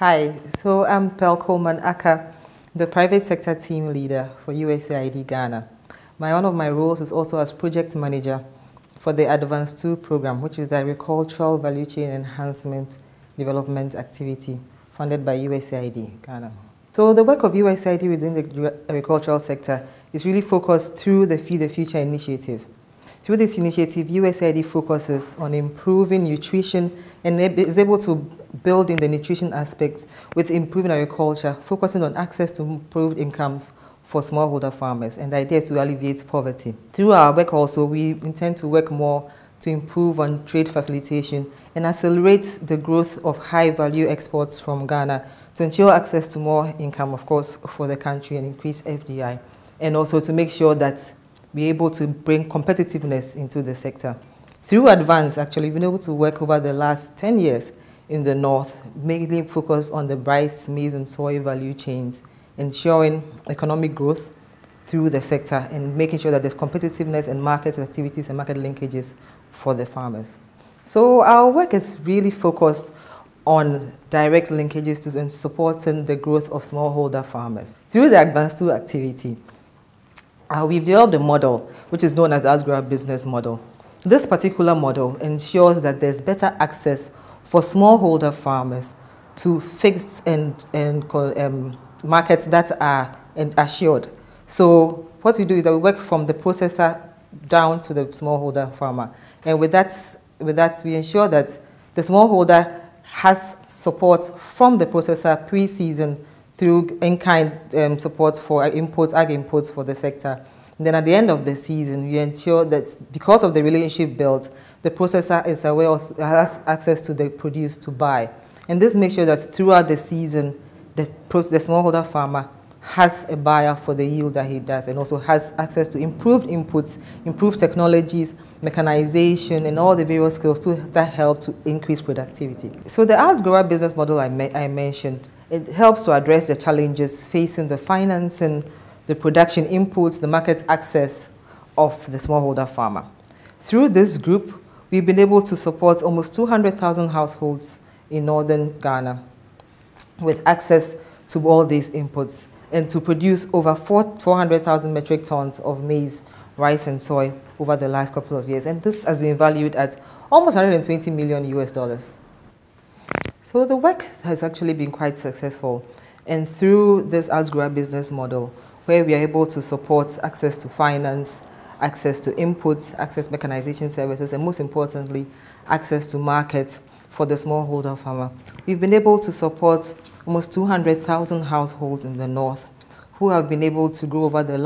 Hi, so I'm Pearl Coleman Aka, the private sector team leader for USAID Ghana. One of my roles is also as project manager for the Advanced 2 program, which is the Agricultural Value Chain Enhancement Development Activity funded by USAID Ghana. So the work of USAID within the agricultural sector is really focused through the Feed the Future initiative. Through this initiative, USAID focuses on improving nutrition and is able to build in the nutrition aspects with improving agriculture, focusing on access to improved incomes for smallholder farmers, and the idea is to alleviate poverty. Through our work also, we intend to work more to improve on trade facilitation and accelerate the growth of high-value exports from Ghana to ensure access to more income, of course, for the country and increase FDI, and also to make sure that we're able to bring competitiveness into the sector. Through Advance, actually, we've been able to work over the last 10 years in the North, mainly focused on the rice, maize, and soy value chains, ensuring economic growth through the sector and making sure that there's competitiveness and market activities and market linkages for the farmers. So our work is really focused on direct linkages to and supporting the growth of smallholder farmers. Through the Advanced 2 activity, we've developed a model which is known as the outgrower business model. This particular model ensures that there's better access for smallholder farmers to fixed and markets that are assured. So what we do is that we work from the processor down to the smallholder farmer. And with that, we ensure that the smallholder has support from the processor pre-season through in-kind support for imports, ag imports for the sector. And then at the end of the season, we ensure that because of the relationship built, the processor is aware has access to the produce to buy. And this makes sure that throughout the season, the smallholder farmer has a buyer for the yield that he does and also has access to improved inputs, improved technologies, mechanization, and all the various skills that help to increase productivity. So the outgrower business model I mentioned, it helps to address the challenges facing the financing, the production inputs, the market access of the smallholder farmer. Through this group, we've been able to support almost 200,000 households in northern Ghana with access to all these inputs and to produce over 400,000 metric tons of maize, rice, and soy over the last couple of years. And this has been valued at almost $120 million US. So the work has actually been quite successful. And through this outgrower business model, where we are able to support access to finance, access to inputs, access mechanization services, and most importantly, access to markets for the smallholder farmer, we've been able to support almost 200,000 households in the North who have been able to grow over the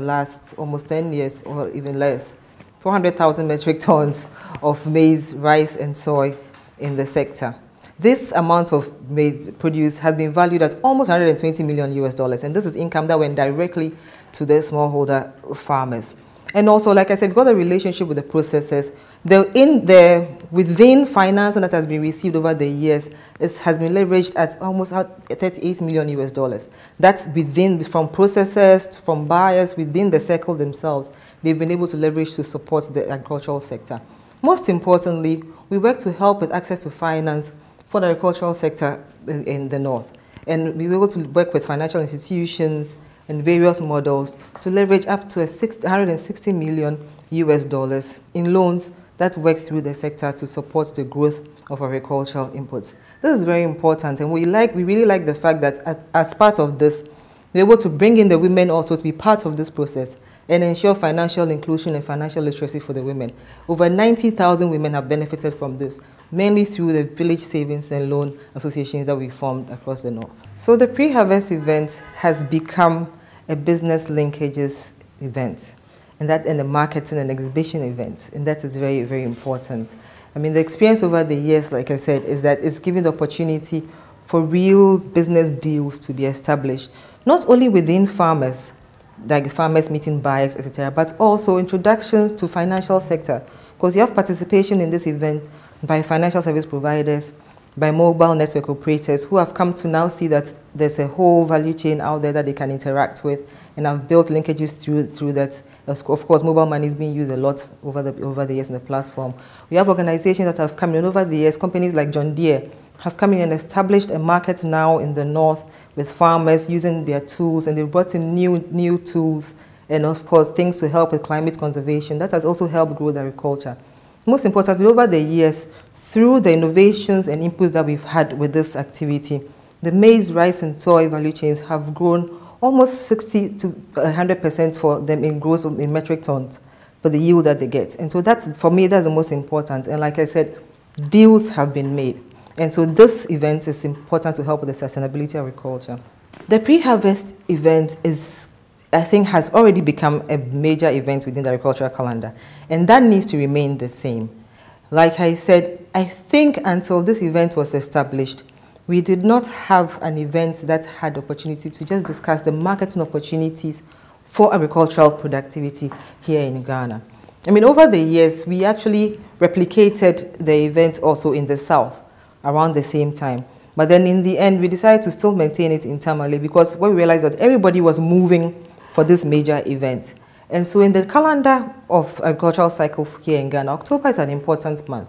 last almost 10 years or even less, 400,000 metric tons of maize, rice, and soy in the sector. This amount of maize produce has been valued at almost $120 million US, and this is income that went directly to the smallholder farmers. And also, like I said, because of the relationship with the processors, within financing that has been received over the years, it has been leveraged at almost $38 million US. That's from processors, from buyers, within the circle themselves. They've been able to leverage to support the agricultural sector. Most importantly, we work to help with access to finance for the agricultural sector in the North. And we were able to work with financial institutions and various models to leverage up to $160 million US in loans that work through the sector to support the growth of agricultural inputs. This is very important, and we really like the fact that as part of this, we're able to bring in the women also to be part of this process and ensure financial inclusion and financial literacy for the women. Over 90,000 women have benefited from this, mainly through the village savings and loan associations that we formed across the North. So the pre-harvest event has become a business linkages event, and a marketing and exhibition event, and that is very, very important. I mean, the experience over the years, like I said, is that it's giving the opportunity for real business deals to be established, not only within farmers, like farmers meeting buyers, etc., but also introductions to financial sector, because you have participation in this event by financial service providers, by mobile network operators who have come to now see that there's a whole value chain out there that they can interact with and I've built linkages through that. Of course, mobile money is being used a lot over the years in the platform. We have organizations that have come in over the years. Companies like John Deere have come in and established a market now in the north with farmers using their tools, and they've brought in new tools, and of course things to help with climate conservation. That has also helped grow the agriculture. Most importantly, over the years, through the innovations and inputs that we've had with this activity, the maize, rice, and soy value chains have grown almost 60 to 100% for them in growth in metric tons for the yield that they get. And so that's, for me, that's the most important. And like I said, deals have been made. And so this event is important to help with the sustainability of agriculture. The pre-harvest event is, I think, has already become a major event within the agricultural calendar. And that needs to remain the same. Like I said, I think until this event was established, we did not have an event that had the opportunity to just discuss the marketing opportunities for agricultural productivity here in Ghana. I mean, over the years, we actually replicated the event also in the South around the same time. But then in the end, we decided to still maintain it internally because we realized that everybody was moving for this major event. And so in the calendar of agricultural cycle here in Ghana, October is an important month.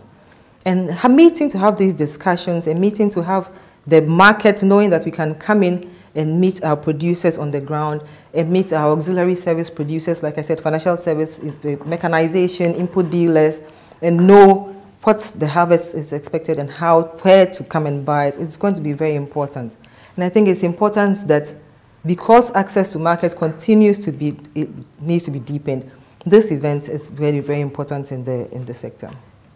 And a meeting to have these discussions, a meeting to have the market, knowing that we can come in and meet our producers on the ground and meet our auxiliary service producers, like I said, financial service, mechanization, input dealers, and know what the harvest is expected and where to come and buy it. It's going to be very important. And I think it's important that because access to market continues to be, it needs to be deepened, this event is very, very important in the sector.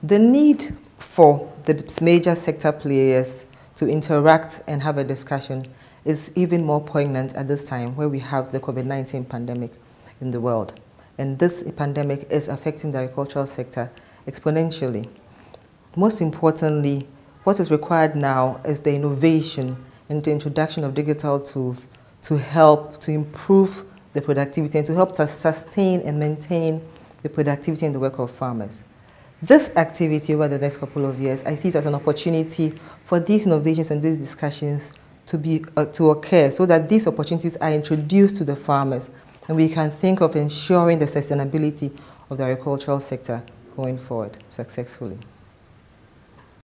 The need for the major sector players to interact and have a discussion is even more poignant at this time where we have the COVID-19 pandemic in the world. And this pandemic is affecting the agricultural sector exponentially. Most importantly, what is required now is the innovation and the introduction of digital tools to help to improve the productivity and to help to sustain and maintain the productivity and the work of farmers. This activity over the next couple of years, I see it as an opportunity for these innovations and these discussions to occur so that these opportunities are introduced to the farmers and we can think of ensuring the sustainability of the agricultural sector going forward successfully.